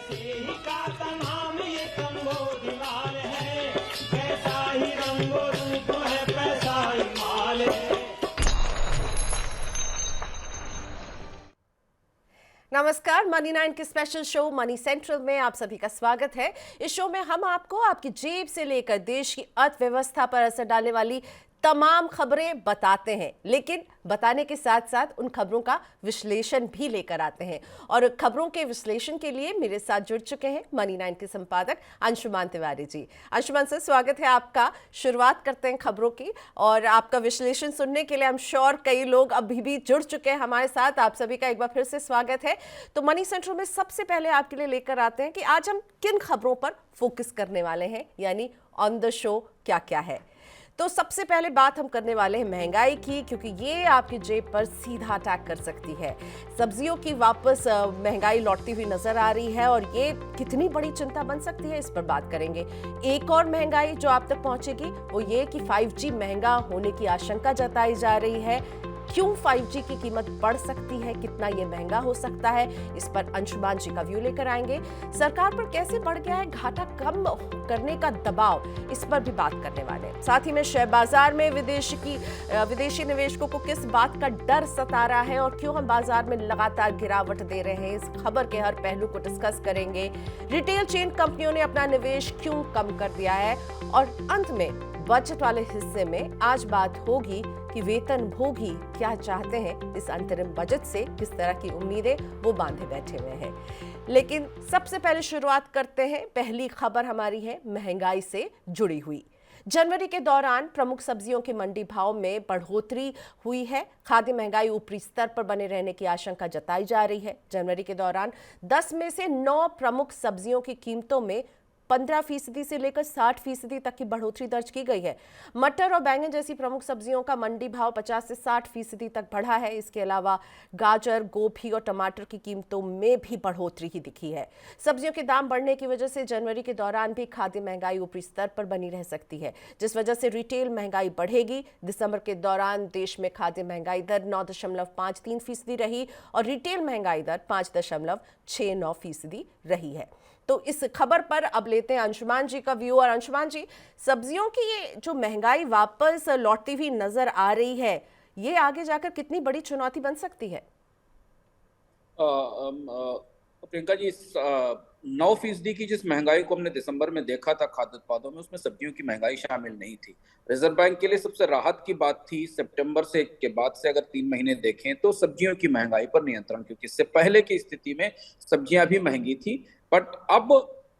सेविका का नाम ये कंबोधीलाल है, कैसा ही रंगो रूप है पैसा ही माल है। नमस्कार, मनी 9 के स्पेशल शो मनी सेंट्रल में आप सभी का स्वागत है। इस शो में हम आपको आपकी जेब से लेकर देश की अर्थव्यवस्था पर असर डालने वाली तमाम खबरें बताते हैं, लेकिन बताने के साथ साथ उन खबरों का विश्लेषण भी लेकर आते हैं। और खबरों के विश्लेषण के लिए मेरे साथ जुड़ चुके हैं मनी 9 के संपादक अंशुमान तिवारी जी। अंशुमान सर, स्वागत है आपका। शुरुआत करते हैं खबरों की, और आपका विश्लेषण सुनने के लिए आई एम श्योर कई लोग अभी भी जुड़ चुके हैं हमारे साथ। आप सभी का एक बार फिर से स्वागत है। तो मनी सेंट्रल में सबसे पहले आपके लिए लेकर आते हैं कि आज हम किन खबरों पर फोकस करने वाले हैं, यानी ऑन द शो क्या क्या है। तो सबसे पहले बात हम करने वाले हैं महंगाई की, क्योंकि ये आपकी जेब पर सीधा अटैक कर सकती है। सब्जियों की वापस महंगाई लौटती हुई नजर आ रही है, और ये कितनी बड़ी चिंता बन सकती है, इस पर बात करेंगे। एक और महंगाई जो आप तक पहुंचेगी वो ये कि 5G महंगा होने की आशंका जताई जा रही है। क्यों 5G की कीमत बढ़ सकती है, कितना ये महंगा हो सकता है, इस पर अंशुमान जी का व्यू लेकर आएंगे। सरकार पर कैसे बढ़ गया है घाटा कम करने का दबाव, इस पर भी बात करने वाले हैं। साथ ही में शेयर बाजार में विदेशी निवेशकों को किस बात का डर सता रहा है और क्यों हम बाजार में लगातार गिरावट दे रहे हैं, इस खबर के हर पहलू को डिस्कस करेंगे। रिटेल चेन कंपनियों ने अपना निवेश क्यों कम कर दिया है, और अंत में बजट वाले हिस्से में आज बात होगी कि वेतन भोगी क्या चाहते हैं इस अंतरिम बजट से, किस तरह की उम्मीदें वो बांधे बैठे हुए हैं। लेकिन सबसे पहले शुरुआत करते हैं। पहली खबर हमारी है महंगाई से जुड़ी हुई। जनवरी के दौरान प्रमुख सब्जियों के मंडी भाव में बढ़ोतरी हुई है। खाद्य महंगाई ऊपरी स्तर पर बने रहने की आशंका जताई जा रही है। जनवरी के दौरान 10 में से 9 प्रमुख सब्जियों की कीमतों में 15% से लेकर 60% तक की बढ़ोतरी दर्ज की गई है। मटर और बैंगन जैसी प्रमुख सब्जियों का मंडी भाव 50 से 60% तक बढ़ा है। इसके अलावा गाजर, गोभी और टमाटर की कीमतों में भी बढ़ोतरी ही दिखी है। सब्जियों के दाम बढ़ने की वजह से जनवरी के दौरान भी खाद्य महंगाई ऊपरी स्तर पर बनी रह सकती है, जिस वजह से रिटेल महंगाई बढ़ेगी। दिसंबर के दौरान देश में खाद्य महंगाई दर 9.53% रही और रिटेल महंगाई दर 5.69% रही है। तो इस खबर पर अब लेते हैं अंशुमान जी का व्यू। और अंशुमान जी, सब्जियों की ये जो महंगाई वापस लौटती हुई नजर आ रही है, ये आगे जाकर कितनी बड़ी चुनौती बन सकती है? प्रियंका जी, 9% की जिस महंगाई को हमने दिसंबर में देखा था खाद्य उत्पादों में, उसमें सब्जियों की महंगाई शामिल नहीं थी। रिजर्व बैंक के लिए सबसे राहत की बात थी सितंबर से के बाद से अगर 3 महीने देखें तो सब्जियों की महंगाई पर नियंत्रण, क्योंकि इससे पहले की स्थिति में सब्जियां भी महंगी थी। बट अब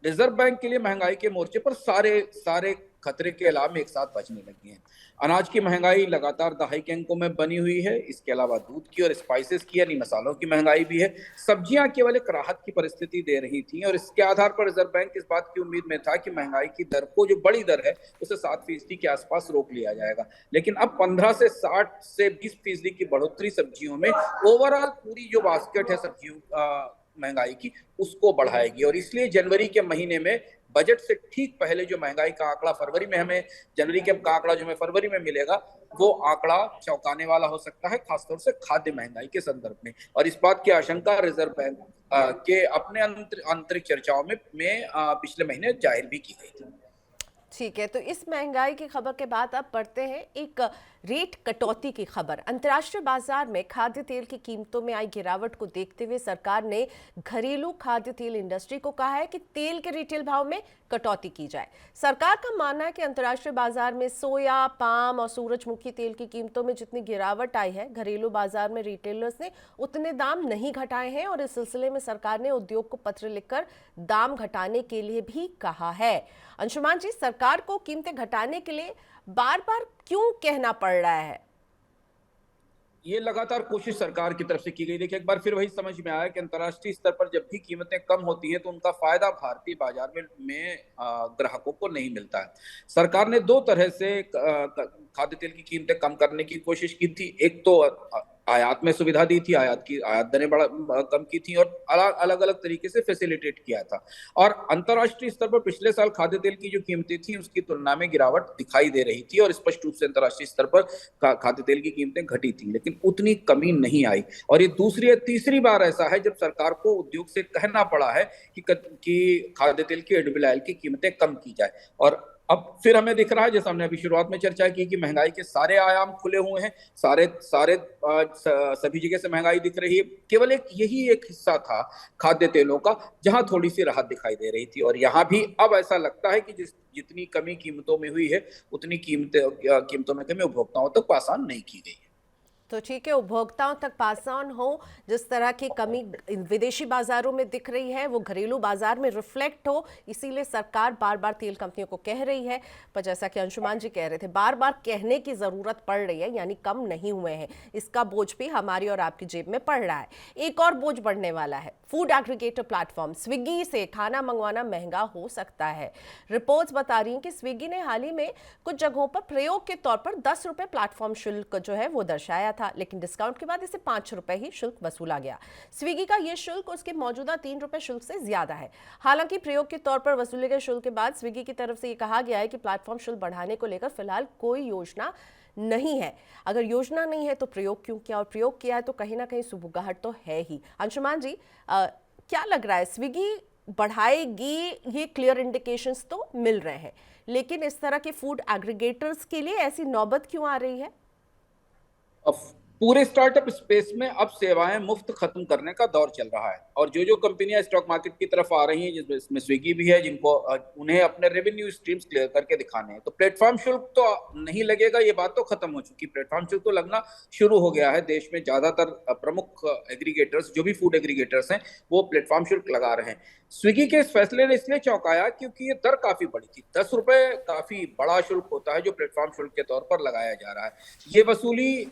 रिजर्व बैंक के लिए महंगाई के मोर्चे पर सारे खतरे के अलार्म एक साथ बजने लगी हैं। अनाज की महंगाई लगातार दहाई के अंकों में बनी हुई है। इसके अलावा दूध की और स्पाइसेस की यानी मसालों की महंगाई भी है। सब्जियां केवल एक राहत की परिस्थिति दे रही थी, और इसके आधार पर रिजर्व बैंक इस बात की उम्मीद में था कि महंगाई की दर को, जो बड़ी दर है, उसे 7% के आसपास रोक लिया जाएगा। लेकिन अब 15 से 60 से 20% की बढ़ोतरी सब्जियों में ओवरऑल पूरी जो बास्केट है सब्जियों महंगाई की, उसको बढ़ाएगी। और इसलिए जनवरी के महीने में बजट से ठीक पहले जो महंगाई का आंकड़ा फरवरी में हमें, जनवरी के आंकड़ा जो हमें फरवरी में मिलेगा, वो आंकड़ा चौंकाने वाला हो सकता है, खासतौर से खाद्य महंगाई के संदर्भ में। और इस बात की आशंका रिजर्व बैंक के अपने आंतरिक चर्चाओं में पिछले महीने जाहिर भी की गई थी। ठीक है, तो इस महंगाई की खबर के बाद अब बढ़ते हैं एक रेट कटौती की खबर। अंतर्राष्ट्रीय बाजार में खाद्य तेल की कीमतों में आई गिरावट को देखते हुए सरकार ने घरेलू खाद्य तेल इंडस्ट्री को कहा है कि तेल के रिटेल भाव में कटौती की जाए। सरकार का मानना है कि अंतर्राष्ट्रीय बाजार में सोया, पाम और सूरजमुखी तेल की कीमतों में जितनी गिरावट आई है, घरेलू बाजार में रिटेलर्स ने उतने दाम नहीं घटाए हैं, और इस सिलसिले में सरकार ने उद्योग को पत्र लिखकर दाम घटाने के लिए भी कहा है। अंशुमान जी, सरकार को कीमतें घटाने के लिए बार बार क्यों कहना पड़ रहा है? ये लगातार कोशिश सरकार की तरफ से की गई। देखिए, एक बार फिर वही समझ में आया कि अंतर्राष्ट्रीय स्तर पर जब भी कीमतें कम होती हैं तो उनका फायदा भारतीय बाजार में ग्राहकों को नहीं मिलता है। सरकार ने 2 तरह से खाद्य तेल की कीमतें कम करने की कोशिश की थी। एक तो आयात में सुविधा दी थी, आयात दरें बड़ा कम की थी, और अलग अलग तरीके से फैसिलिटेट किया था। और अंतर्राष्ट्रीय स्तर पर पिछले साल खाद्य तेल की जो कीमतें थी उसकी तुलना में गिरावट दिखाई दे रही थी, और स्पष्ट रूप से अंतर्राष्ट्रीय स्तर पर खाद्य तेल की कीमतें घटी थी, लेकिन उतनी कमी नहीं आई। और ये दूसरी या तीसरी बार ऐसा है जब सरकार को उद्योग से कहना पड़ा है कि खाद्य तेल की एडिबल ऑयल की कीमतें कम की जाए। और अब फिर हमें दिख रहा है, जैसे हमने अभी शुरुआत में चर्चा की, कि महंगाई के सारे आयाम खुले हुए हैं, सभी जगह से महंगाई दिख रही है। केवल यही एक हिस्सा था खाद्य तेलों का जहां थोड़ी सी राहत दिखाई दे रही थी, और यहां भी अब ऐसा लगता है कि जितनी कमी कीमतों में हुई है उतनी कीमतों में कमी उपभोक्ताओं तक आसान नहीं की गई है। तो ठीक है, उपभोक्ताओं तक पास ऑन हो, जिस तरह की कमी विदेशी बाजारों में दिख रही है वो घरेलू बाजार में रिफ्लेक्ट हो, इसीलिए सरकार बार बार तेल कंपनियों को कह रही है। पर जैसा कि अंशुमान जी कह रहे थे, बार बार कहने की ज़रूरत पड़ रही है, यानी कम नहीं हुए हैं। इसका बोझ भी हमारी और आपकी जेब में पड़ रहा है। एक और बोझ बढ़ने वाला है। फूड एग्रीगेटर प्लेटफॉर्म स्विगी से खाना मंगवाना महंगा हो सकता है। रिपोर्ट्स बता रही हैं कि स्विगी ने हाल ही में कुछ जगहों पर प्रयोग के तौर पर 10 रुपये प्लेटफॉर्म शुल्क जो है वो दर्शाया था, लेकिन डिस्काउंट के बाद इसे 5 रुपए ही शुल्क वसूला गया। स्विगी का यह शुल्क उसके मौजूदा 3 रुपए शुल्क से ज्यादा है। हालांकि प्रयोग के तौर पर वसूले गए शुल्क के बाद स्विगी की तरफ से यह कहा गया है कि प्लेटफॉर्म शुल्क बढ़ाने को लेकर फिलहाल कोई योजना नहीं है। अगर योजना नहीं है तो प्रयोग क्यों किया, और प्रयोग किया है तो कहीं ना कहीं सुबुगाहट तो है ही। अंशुमान जी, क्या लग रहा है, स्विगी बढ़ाएगी, ये क्लियर इंडिकेशंस तो मिल रहे हैं, लेकिन इस तरह के फूड एग्रीगेटर्स के लिए ऐसी नौबत क्यों आ रही है? पूरे स्टार्टअप स्पेस में अब सेवाएं मुफ्त खत्म करने का दौर चल रहा है, और जो कंपनियां स्टॉक मार्केट की तरफ आ रही हैं, जिसमें स्विगी भी है, जिनको उन्हें अपने रेवेन्यू स्ट्रीम्स क्लियर करके दिखाने हैं, तो प्लेटफॉर्म शुल्क तो नहीं लगेगा, ये बात तो खत्म हो चुकी। प्लेटफॉर्म शुल्क तो लगना शुरू हो गया है। देश में ज्यादातर प्रमुख एग्रीगेटर्स, जो भी फूड एग्रीगेटर्स हैं, वो प्लेटफॉर्म शुल्क लगा रहे हैं। स्विगी के इस फैसले ने इसलिए चौंकाया क्योंकि ये दर काफी बड़ी थी। 10 रुपए काफी बड़ा शुल्क होता है जो प्लेटफॉर्म शुल्क के तौर पर लगाया जा रहा है। ये वसूली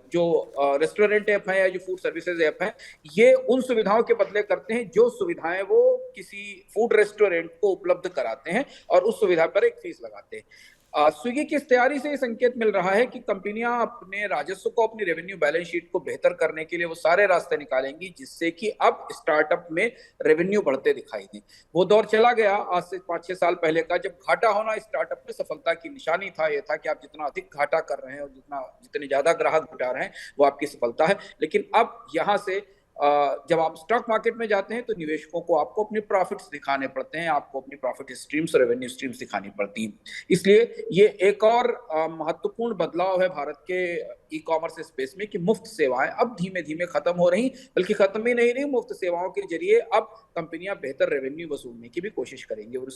जो रेस्टोरेंट ऐप है या जो फूड सर्विसेज ऐप है, ये उन सुविधाओं के बदले करते हैं जो सुविधाएं वो किसी फूड रेस्टोरेंट को उपलब्ध कराते हैं, और उस सुविधा पर एक फीस लगाते हैं। स्विगी की इस तैयारी से ये संकेत मिल रहा है कि कंपनियां अपने राजस्व को, अपनी रेवेन्यू बैलेंस शीट को बेहतर करने के लिए वो सारे रास्ते निकालेंगी जिससे कि अब स्टार्टअप में रेवेन्यू बढ़ते दिखाई दे। वो दौर चला गया आज से 5-6 साल पहले का, जब घाटा होना स्टार्टअप में सफलता की निशानी था। ये था कि आप जितना अधिक घाटा कर रहे हैं और जितने ज्यादा ग्राहक जुटा रहे हैं वो आपकी सफलता है। लेकिन अब यहां से जब आप स्टॉक मार्केट में जाते हैं तो निवेशकों को आपको अपने प्रॉफिट्स दिखाने पड़ते हैं, आपको अपनी प्रॉफिट स्ट्रीम्स, रेवेन्यू स्ट्रीम्स दिखानी पड़ती हैं। इसलिए ये एक और महत्वपूर्ण बदलाव है भारत के ई कॉमर्स स्पेस में कि मुफ्त सेवाएं अब धीमे धीमे खत्म हो रही, बल्कि खत्म ही नहीं रही। मुफ्त सेवाओं के जरिए अब कंपनियां बेहतर रेवेन्यू वसूलने की भी कोशिश करेंगी, और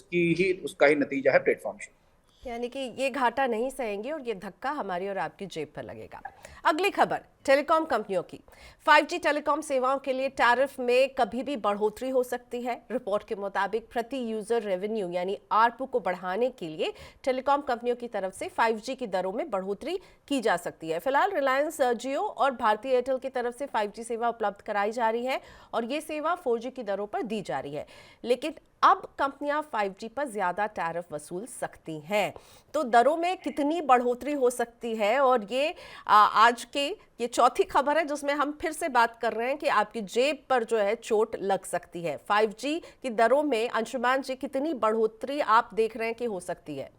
उसका ही नतीजा है प्लेटफॉर्म शुल्क। यानी कि ये घाटा नहीं सहेंगे और ये धक्का हमारी और आपकी जेब पर लगेगा। अगली खबर टेलीकॉम कंपनियों की। 5G टेलीकॉम सेवाओं के लिए टैरिफ में कभी भी बढ़ोतरी हो सकती है। रिपोर्ट के मुताबिक प्रति यूजर रेवेन्यू यानी आरपू को बढ़ाने के लिए टेलीकॉम कंपनियों की तरफ से 5G की दरों में बढ़ोतरी की जा सकती है। फिलहाल रिलायंस जियो और भारती एयरटेल की तरफ से 5G सेवा उपलब्ध कराई जा रही है और ये सेवा 4G की दरों पर दी जा रही है, लेकिन अब कंपनियां 5G पर ज्यादा टैरिफ वसूल सकती हैं। तो दरों में कितनी बढ़ोतरी हो सकती है, और ये आज के ये चौथी खबर है जिसमें हम फिर से बात कर रहे हैं कि आपकी जेब पर जो है चोट लग सकती है। 5G की दरों में अंशुमान जी कितनी बढ़ोतरी आप देख रहे हैं कि हो सकती है?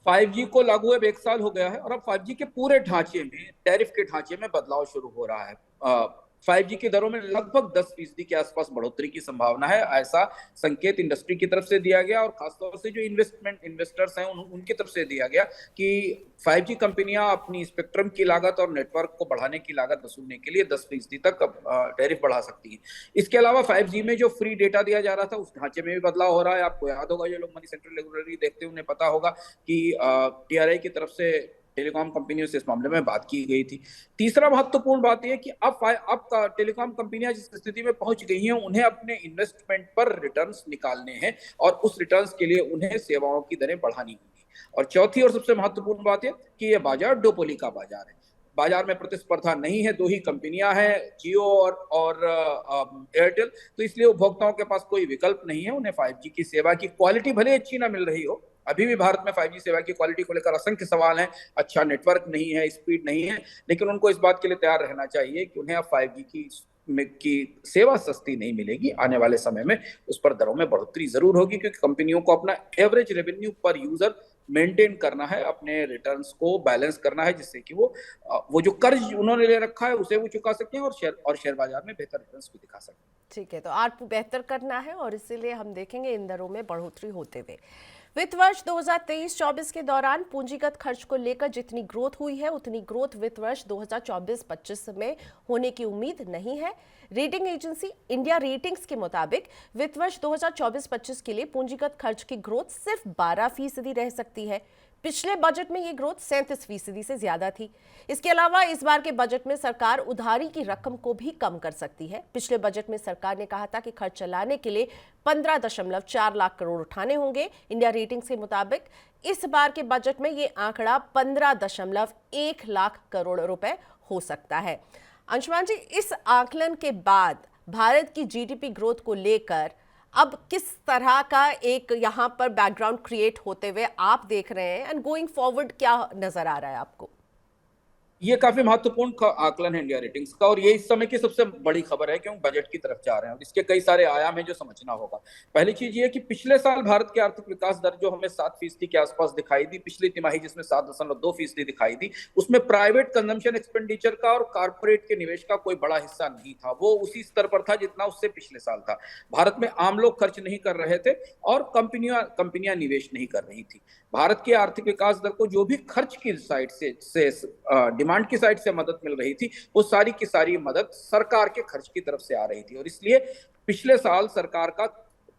5G को लागू अब 1 साल हो गया है, और अब 5G के पूरे ढांचे में, टैरिफ के ढांचे में बदलाव शुरू हो रहा है। 5G की दरों में लगभग 10% के आसपास बढ़ोतरी की संभावना है, ऐसा संकेत इंडस्ट्री की तरफ से दिया गया, और खासतौर से जो इन्वेस्टर्स हैं उनकी तरफ से दिया गया कि 5G कंपनियां अपनी स्पेक्ट्रम की लागत और नेटवर्क को बढ़ाने की लागत वसूलने के लिए 10% तक टैरिफ बढ़ा सकती है। इसके अलावा 5G में जो फ्री डेटा दिया जा रहा था उस ढांचे में भी बदलाव हो रहा है। आपको याद होगा, जो लोग मनी सेंट्रल रेगुलरली देखते हैं उन्हें पता होगा कि TRI की तरफ से टेलीकॉम कंपनियों से इस मामले में बात की गई थी। तीसरा महत्वपूर्ण बात यह कि अब टेलीकॉम कंपनियां जिस स्थिति में पहुंच गई हैं, उन्हें अपने इन्वेस्टमेंट पर रिटर्न्स निकालने हैं, और उस रिटर्न्स के लिए उन्हें सेवाओं की दरें बढ़ानी होंगी। और चौथी और सबसे महत्वपूर्ण बात यह कि यह बाजार डुओपोली का बाजार है। बाजार में प्रतिस्पर्धा नहीं है, 2 ही कंपनियां हैं, जियो और एयरटेल। तो इसलिए उपभोक्ताओं के पास कोई विकल्प नहीं है। उन्हें 5G की सेवा की क्वालिटी भले अच्छी ना मिल रही हो, अभी भी भारत में 5G सेवा की क्वालिटी को लेकर असंख्य सवाल हैं। अच्छा नेटवर्क नहीं है, स्पीड नहीं है, लेकिन उनको इस बात के लिए तैयार रहना चाहिए कि उन्हें अब 5G की सेवा सस्ती नहीं मिलेगी। आने वाले समय में उस पर दरों में बढ़ोतरी जरूर होगी, क्योंकि कंपनियों को अपना एवरेज रेवेन्यू पर यूजर मेंटेन करना है, अपने रिटर्न्स को बैलेंस करना है, जिससे कि वो जो कर्ज उन्होंने ले रखा है उसे वो चुका सकें और शेयर बाजार में बेहतर रिटर्न्स भी दिखा सकें। ठीक है, तो आरपू बेहतर करना है और इसीलिए हम देखेंगे इन दरों में बढ़ोतरी होते हुए। वित्त वर्ष 2023-24 के दौरान पूंजीगत खर्च को लेकर जितनी ग्रोथ हुई है उतनी ग्रोथ वित्त वर्ष 2024-25 में होने की उम्मीद नहीं है। रेटिंग एजेंसी इंडिया रेटिंग्स के मुताबिक वित्त वर्ष 2024-25 के लिए पूंजीगत खर्च की ग्रोथ सिर्फ 12% रह सकती है। पिछले बजट में ये ग्रोथ 37% से ज्यादा थी। इसके अलावा इस बार के बजट में सरकार उधारी की रकम को भी कम कर सकती है। पिछले बजट में सरकार ने कहा था कि खर्च चलाने के लिए 15.4 लाख करोड़ उठाने होंगे। इंडिया रेटिंग्स के मुताबिक इस बार के बजट में ये आंकड़ा 15.1 लाख करोड़ रुपए हो सकता है। अंशुमान जी, इस आकलन के बाद भारत की जीडीपी ग्रोथ को लेकर अब किस तरह का एक यहाँ पर बैकग्राउंड क्रिएट होते हुए आप देख रहे हैं एंड गोइंग फॉरवर्ड क्या नजर आ रहा है आपको? ये काफी महत्वपूर्ण आकलन है इंडिया रेटिंग्स का, और ये इस समय की सबसे बड़ी खबर है क्योंकि बजट की तरफ जा रहे हैं और इसके कई सारे आयाम हैं जो समझना होगा। पहली चीज ये कि पिछले साल भारत की आर्थिक विकास दर जो हमें 7% के आसपास दिखाई दी, पिछली तिमाही जिसमें 7.2% दिखाई दी, उसमें प्राइवेट कंजम्पशन एक्सपेंडिचर का और कारपोरेट के निवेश का कोई बड़ा हिस्सा नहीं था। वो उसी स्तर पर था जितना उससे पिछले साल था। भारत में आम लोग खर्च नहीं कर रहे थे और कंपनियां निवेश नहीं कर रही थी। भारत की आर्थिक विकास दर को जो भी खर्च की साइड से डिमांड की साइड से मदद मिल रही थी, वो सारी की सारी मदद सरकार के खर्च की तरफ से आ रही थी। और इसलिए पिछले साल सरकार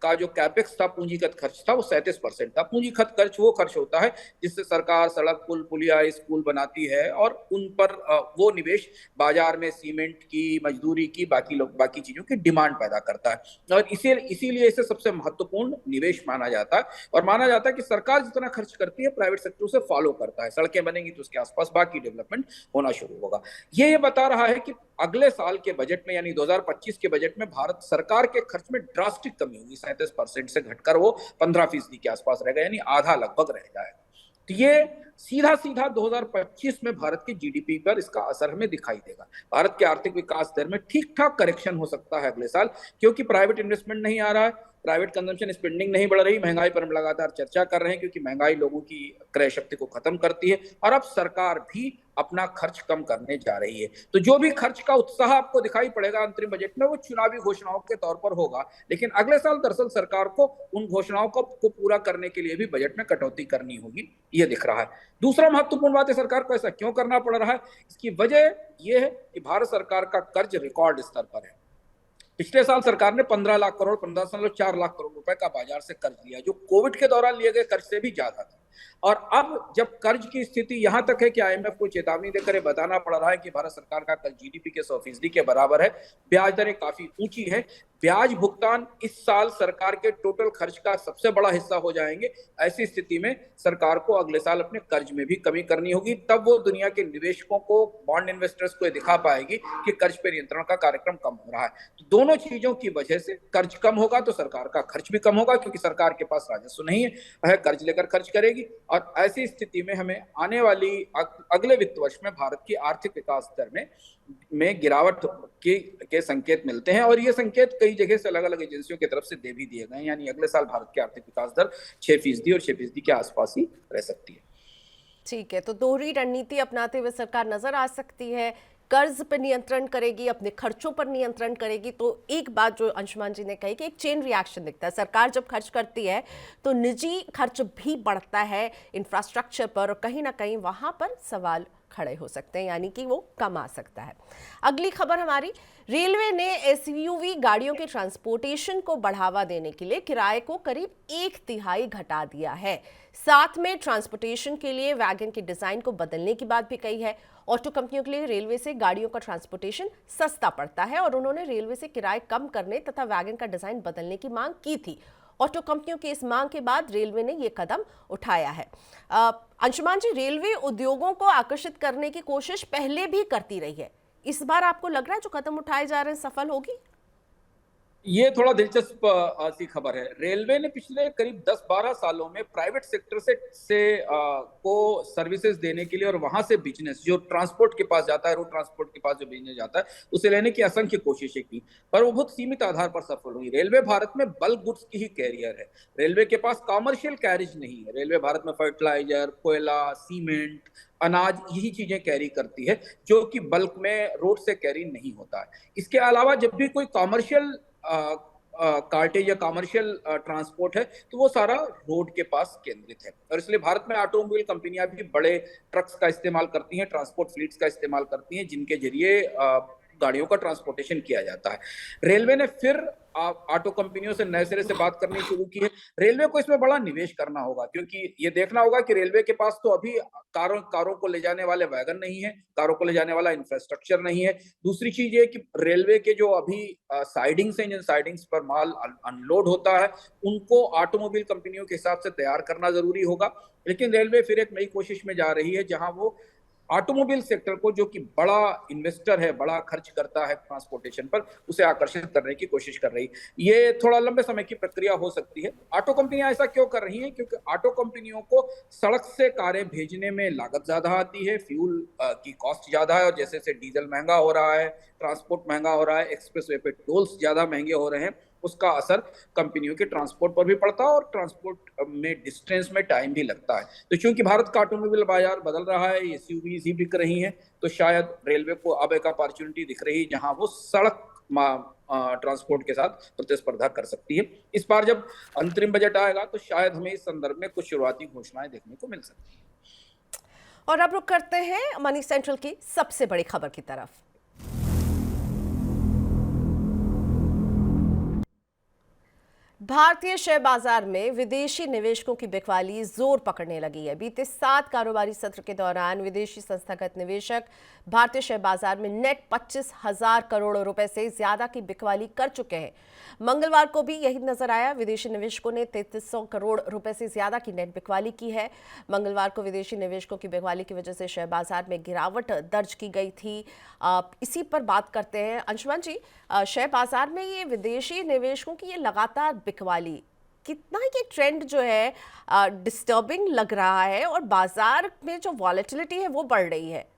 का जो कैपेक्स था, पूंजीगत खर्च था, वो 37% था। पूंजीगत खर्च वो खर्च होता है जिससे सरकार सड़क, पुल, पुलिया, स्कूल बनाती है और उन पर वो निवेश बाजार में सीमेंट की, मजदूरी की, बाकी चीजों की डिमांड पैदा करता है। और इसीलिए इसे सबसे महत्वपूर्ण निवेश माना जाता है और माना जाता है कि सरकार जितना खर्च करती है प्राइवेट सेक्टर उसे फॉलो करता है। सड़कें बनेंगी तो उसके आसपास बाकी डेवलपमेंट होना शुरू होगा। ये बता रहा है कि अगले साल के बजट में यानी 2025 के बजट में भारत सरकार के खर्च में ड्रास्टिक कमी होगी। 37% से घटकर वो 15% के आसपास रहेगा, यानी आधा लगभग रह जाएगा। तो ये सीधा 2025 में भारत की जीडीपी पर इसका असर हमें दिखाई देगा। भारत के आर्थिक विकास दर में ठीक ठाक करेक्शन हो सकता है अगले साल, क्योंकि प्राइवेट इन्वेस्टमेंट नहीं आ रहा है, प्राइवेट कंजम्पशन स्पेंडिंग नहीं बढ़ रही, महंगाई पर हम लगातार चर्चा कर रहे हैं क्योंकि महंगाई लोगों की क्रय शक्ति को खत्म करती है और अब सरकार भी अपना खर्च कम करने जा रही है। तो जो भी खर्च का उत्साह आपको दिखाई पड़ेगा अंतरिम बजट में, वो चुनावी घोषणाओं के तौर पर होगा, लेकिन अगले साल दरअसल सरकार को उन घोषणाओं को पूरा करने के लिए भी बजट में कटौती करनी होगी, ये दिख रहा है। दूसरा महत्वपूर्ण बात है, सरकार को ऐसा क्यों करना पड़ रहा है? इसकी वजह यह है कि भारत सरकार का कर्ज रिकॉर्ड स्तर पर है। पिछले साल सरकार ने 15 लाख करोड़ 15.4 लाख करोड़ रुपए का बाजार से कर्ज लिया, जो कोविड के दौरान लिए गए कर्ज से भी ज्यादा था। और अब जब कर्ज की स्थिति यहां तक है कि आईएमएफ को चेतावनी देकर बताना पड़ रहा है कि भारत सरकार का कर्ज जीडीपी के 100% के बराबर है, ब्याज दरें काफी ऊंची है, ब्याज भुगतान इस साल सरकार के टोटल खर्च का सबसे बड़ा हिस्सा हो जाएंगे। ऐसी स्थिति में सरकार को अगले साल अपने कर्ज में भी कमी करनी होगी, तब वो दुनिया के निवेशकों को, बॉन्ड इन्वेस्टर्स को दिखा पाएगी कि कर्ज पे नियंत्रण का कार्यक्रम कम हो रहा है। तो दोनों चीजों की वजह से कर्ज कम होगा तो सरकार का खर्च भी कम होगा, क्योंकि सरकार के पास राजस्व नहीं है, वह कर्ज लेकर खर्च करेगी। और ऐसी स्थिति में हमें आने वाली अगले वित्त वर्ष में भारत की आर्थिक विकास दर में गिरावट के संकेत मिलते हैं और ये संकेत कई जगह से अलग अलग एजेंसियों की तरफ से दे भी दिए गए हैं। यानी अगले साल भारत की आर्थिक विकास दर 6% और 6% के आसपास ही रह सकती है। ठीक है, तो दोहरी रणनीति अपनाते हुए सरकार नजर आ सकती है, कर्ज पर नियंत्रण करेगी, अपने खर्चों पर नियंत्रण करेगी। तो एक बात जो अंशुमान जी ने कही कि एक चेन रिएक्शन दिखता है, सरकार जब खर्च करती है तो निजी खर्च भी बढ़ता है इंफ्रास्ट्रक्चर पर और कहीं ना कहीं वहां पर सवाल खड़े हो सकते हैं, यानी कि वो कम आ सकता है। अगली खबर हमारी, रेलवे ने एसयूवी गाड़ियों के ट्रांसपोर्टेशन को बढ़ावा देने के लिए किराए को करीब 1/3 घटा दिया है। साथ में ट्रांसपोर्टेशन के लिए वैगन के डिजाइन को बदलने की बात भी कही है। ऑटो कंपनियों के लिए रेलवे से गाड़ियों का ट्रांसपोर्टेशन सस्ता पड़ता है और उन्होंने रेलवे से किराए कम करने तथा वैगन का डिजाइन बदलने की मांग की थी। ऑटो कंपनियों की इस मांग के बाद रेलवे ने यह कदम उठाया है। अंशुमान जी, रेलवे उद्योगों को आकर्षित करने की कोशिश पहले भी करती रही है, इस बार आपको लग रहा है जो कदम उठाए जा रहे हैं सफल होगी? ये थोड़ा दिलचस्प सी खबर है। रेलवे ने पिछले करीब 10-12 सालों में प्राइवेट सेक्टर को सर्विसेज देने के लिए और वहां से बिजनेस जो ट्रांसपोर्ट के पास जाता है, रोड ट्रांसपोर्ट के पास जो बिजनेस जाता है, उसे लेने की असंख्य कोशिशें की, पर वो बहुत सीमित आधार पर सफल हुई। रेलवे भारत में बल्क गुड्स की ही कैरियर है। रेलवे के पास कॉमर्शियल कैरिज नहीं है। रेलवे भारत में फर्टिलाइजर, कोयला, सीमेंट, अनाज, यही चीजें कैरी करती है जो कि बल्क में रोड से कैरी नहीं होता है। इसके अलावा जब भी कोई कॉमर्शियल कार्टेज या कॉमर्शियल ट्रांसपोर्ट है तो वो सारा रोड के पास केंद्रित है, और इसलिए भारत में ऑटोमोबाइल कंपनियां भी बड़े ट्रक्स का इस्तेमाल करती हैं, ट्रांसपोर्ट फ्लीट्स का इस्तेमाल करती हैं, जिनके जरिए गाड़ियों का ट्रांसपोर्टेशन किया जाता है। रेलवे ने फिर ऑटो कंपनियों से नए सिरे से बात करनी शुरू की है। रेलवे को इसमें बड़ा निवेश करना होगा, क्योंकि ये देखना होगा कि रेलवे के पास तो अभी कारों को ले जाने वाले वैगन नहीं है, कारों को ले जाने वाला इंफ्रास्ट्रक्चर नहीं है। दूसरी चीज ये कि रेलवे के जो अभी साइडिंग्स हैं, जिन साइडिंग्स पर माल अनलोड होता है, उनको ऑटोमोबाइल कंपनियों के हिसाब से तैयार करना जरूरी होगा। लेकिन रेलवे फिर एक नई कोशिश में जा रही है, जहां वो ऑटोमोबाइल सेक्टर को, जो कि बड़ा इन्वेस्टर है, बड़ा खर्च करता है ट्रांसपोर्टेशन पर, उसे आकर्षित करने की कोशिश कर रही है। ये थोड़ा लंबे समय की प्रक्रिया हो सकती है। ऑटो कंपनियां ऐसा क्यों कर रही हैं? क्योंकि ऑटो कंपनियों को सड़क से कारें भेजने में लागत ज्यादा आती है, फ्यूल की कॉस्ट ज्यादा है, और जैसे जैसे डीजल महंगा हो रहा है, ट्रांसपोर्ट महंगा हो रहा है, एक्सप्रेसवे पे टोल्स ज्यादा महंगे हो रहे हैं, उसका असर कंपनियों के ट्रांसपोर्ट पर भी पड़ता है, और ट्रांसपोर्ट में डिस्टेंस में टाइम भी लगता है। तो चूंकि भारत का ऑटोमोबाइल बाजार बदल रहा है, एसयूवीज ही बिक रही हैं, तो शायद रेलवे को अब एक अपॉर्चुनिटी दिख रही है जहां वो सड़क ट्रांसपोर्ट के साथ प्रतिस्पर्धा कर सकती है। इस बार जब अंतरिम बजट आएगा तो शायद हमें इस संदर्भ में कुछ शुरुआती घोषणाएं देखने को मिल सकती है। और अब रुक करते हैं मनी सेंट्रल की सबसे बड़ी खबर की तरफ। भारतीय शेयर बाजार में विदेशी निवेशकों की बिकवाली जोर पकड़ने लगी है। बीते 7 कारोबारी सत्र के दौरान विदेशी संस्थागत निवेशक भारतीय शेयर बाजार में नेट 25,000 करोड़ रुपए से ज्यादा की बिकवाली कर चुके हैं। मंगलवार को भी यही नजर आया। विदेशी निवेशकों ने 3300 करोड़ रुपए से ज्यादा की नेट बिकवाली की है। मंगलवार को विदेशी निवेशकों की बिकवाली की वजह से शेयर बाजार में गिरावट दर्ज की गई थी। इसी पर बात करते हैं अंशुमान जी। शेयर बाजार में ये विदेशी निवेशकों की ये लगातार बिकवाली, कितना ये ट्रेंड जो है डिस्टर्बिंग लग रहा है, और बाजार में जो वॉलेटिलिटी है वो बढ़ रही है।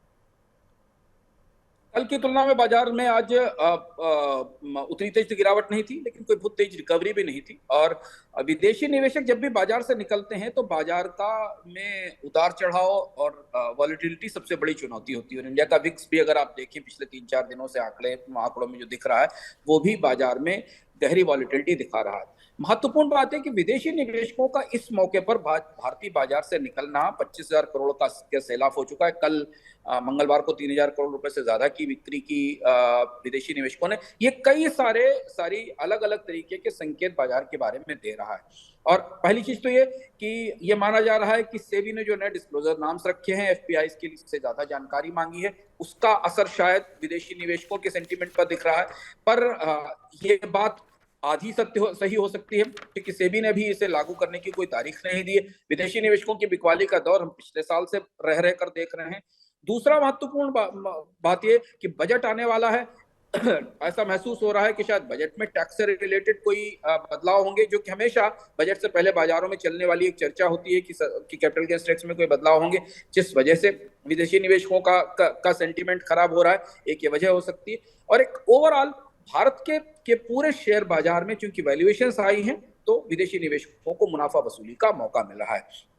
कल की तुलना में बाजार में आज उतनी तेज गिरावट नहीं थी, लेकिन कोई बहुत तेज रिकवरी भी नहीं थी। और विदेशी निवेशक जब भी बाजार से निकलते हैं तो बाजार का में उतार चढ़ाव और वॉलेटिलिटी सबसे बड़ी चुनौती होती है। और इंडिया का विक्स भी अगर आप देखें पिछले 3-4 दिनों से आंकड़ों में जो दिख रहा है, वो भी बाजार में गहरी वॉलेटिलिटी दिखा रहा है। महत्वपूर्ण बात है कि विदेशी निवेशकों का इस मौके पर भारतीय बाजार से निकलना 25,000 करोड़ का सेल ऑफ हो चुका है। कल मंगलवार को 3,000 करोड़ रुपए से ज्यादा की बिक्री की विदेशी निवेशकों ने। ये कई सारी अलग अलग तरीके के संकेत बाजार के बारे में दे रहा है। और पहली चीज तो ये कि ये माना जा रहा है कि सेबी ने जो नए डिस्क्लोजर नाम्स रखे हैं, एफपीआई की लिस्ट से ज्यादा जानकारी मांगी है, उसका असर शायद विदेशी निवेशकों के सेंटीमेंट पर दिख रहा है। पर ये बात आधी सही हो सकती है, क्योंकि सेबी ने भी इसे लागू करने की कोई तारीख नहीं दी है। विदेशी निवेशकों की बिकवाली का दौर हम पिछले साल से रह कर देख रहे हैं। दूसरा महत्वपूर्ण बात यह कि बजट आने वाला है। ऐसा महसूस हो रहा है कि शायद बजट में टैक्स से रिलेटेड कोई बदलाव होंगे, जो कि हमेशा बजट से पहले बाजारों में चलने वाली एक चर्चा होती है कि कैपिटल गेन्स टैक्स में कोई बदलाव होंगे, जिस वजह से विदेशी निवेशकों का सेंटीमेंट खराब हो रहा है। एक ये वजह हो सकती है। और एक ओवरऑल भारत के पूरे शेयर बाजार में चूंकि वैल्यूएशंस आई हैं, तो विदेशी निवेशकों को मुनाफा वसूली का मौका मिल रहा है।